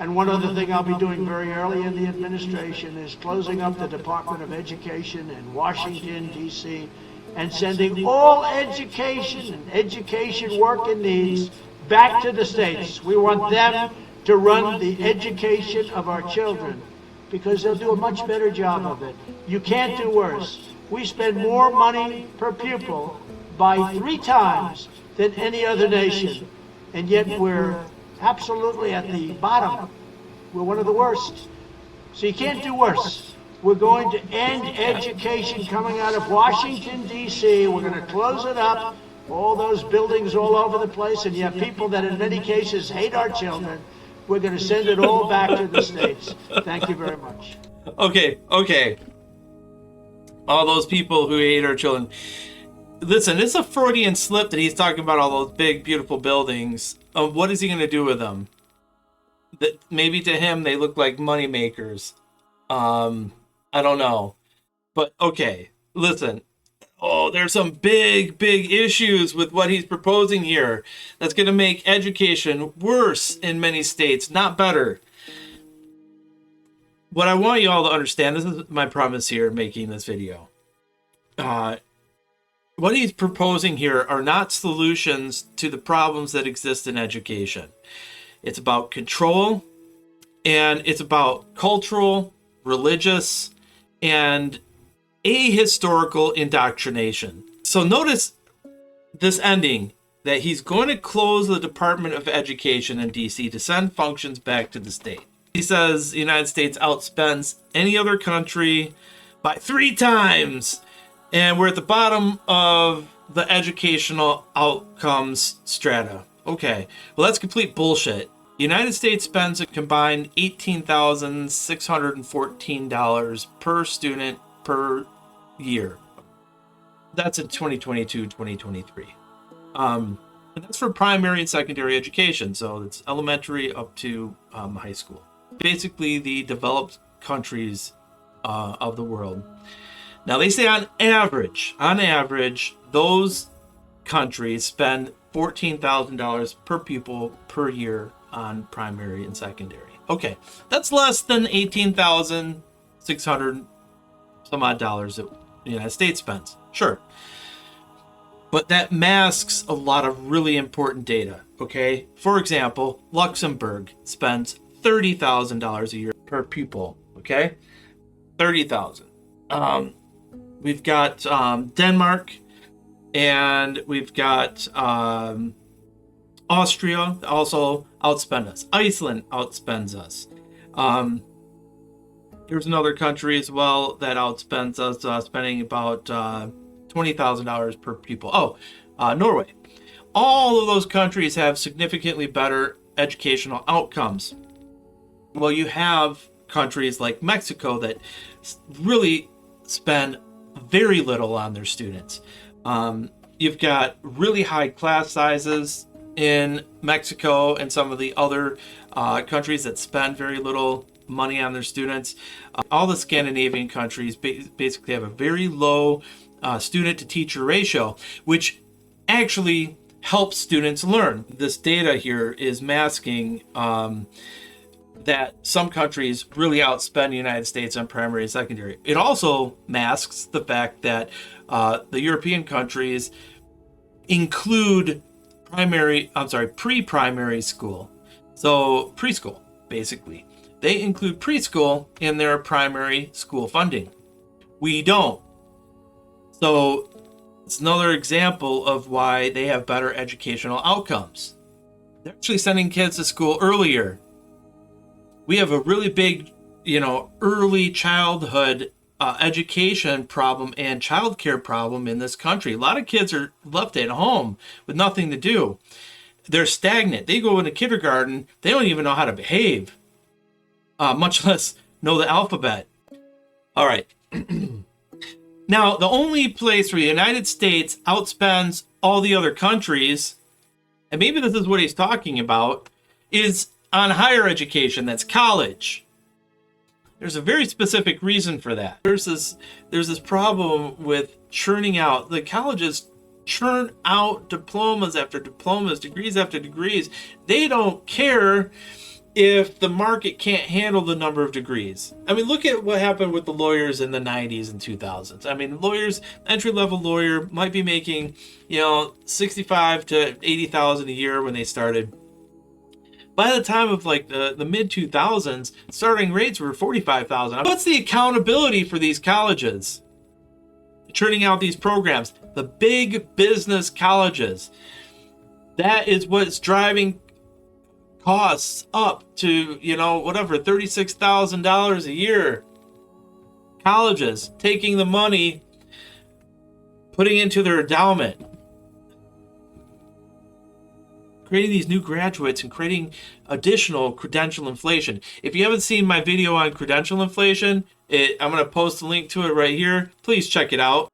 And one other thing I'll be doing very early in the administration is closing up the Department of Education in Washington, D.C., and sending all education and education work and needs back to the states. We want them to run the education of our children because they'll do a much better job of it. You can't do worse. We spend more money per pupil by 3 times than any other nation, and yet we're absolutely at the bottom. We're one of the worst. So you can't do worse. We're going to end education coming out of Washington, D.C. We're going to close it up, all those buildings all over the place, and you have people that in many cases hate our children. We're going to send it all back to the states. Thank you very much. Okay. All those people who hate our children. Listen, it's a Freudian slip that he's talking about all those big, beautiful buildings. What is he going to do with them? That maybe to him they look like money makers. I don't know. But okay, listen. Oh, there's some big issues with what he's proposing here. That's going to make education worse in many states, not better. What I want you all to understand, this is my premise here making this video. What he's proposing here are not solutions to the problems that exist in education. It's about control, and it's about cultural, religious, and ahistorical indoctrination. So notice this ending, that he's going to close the Department of Education in DC to send functions back to the state. He says the United States outspends any other country by 3 times, and we're at the bottom of the educational outcomes strata. Okay, well, that's complete bullshit. The United States spends a combined $18,614 per student per year. That's in 2022-2023. And that's for primary and secondary education, so it's elementary up to high school. Basically, the developed countries of the world. Now, they say on average, those countries spend $14,000 per pupil per year on primary and secondary. Okay, that's less than $18,600 some odd dollars that the United States spends. Sure. But that masks a lot of really important data, okay? For example, Luxembourg spends $30,000 a year per pupil, okay? $30,000. We've got Denmark, and we've got Austria also outspend us. Iceland outspends us. There's another country as well that outspends us, spending about $20,000 per pupil. Norway. All of those countries have significantly better educational outcomes. Well, you have countries like Mexico that really spend very little on their students. You've got really high class sizes in Mexico and some of the other countries that spend very little money on their students. All the Scandinavian countries basically have a very low student to teacher ratio, which actually helps students learn. This data here is masking that some countries really outspend the United States on primary and secondary. It also masks the fact that the European countries include pre-primary school. So preschool, basically. They include preschool in their primary school funding. We don't. So it's another example of why they have better educational outcomes. They're actually sending kids to school earlier. We have a really big, early childhood education problem and childcare problem in this country. A lot of kids are left at home with nothing to do. They're stagnant. They go into kindergarten. They don't even know how to behave, much less know the alphabet. All right. Now, the only place where the United States outspends all the other countries, and maybe this is what he's talking about, is on higher education. That's college. There's a very specific reason for that. There's this problem with churning out. The colleges churn out diplomas after diplomas, degrees after degrees. They don't care if the market can't handle the number of degrees. I mean, look at what happened with the lawyers in the 90s and 2000s. I mean, lawyers, entry-level lawyer might be making, 65 to 80,000 a year when they started. By the time of like the mid 2000s, starting rates were 45,000. What's the accountability for these colleges churning out these programs? The big business colleges. That is what's driving costs up to, whatever, $36,000 a year. Colleges taking the money, putting into their endowment, creating these new graduates and creating additional credential inflation. If you haven't seen my video on credential inflation, I'm going to post a link to it right here. Please check it out.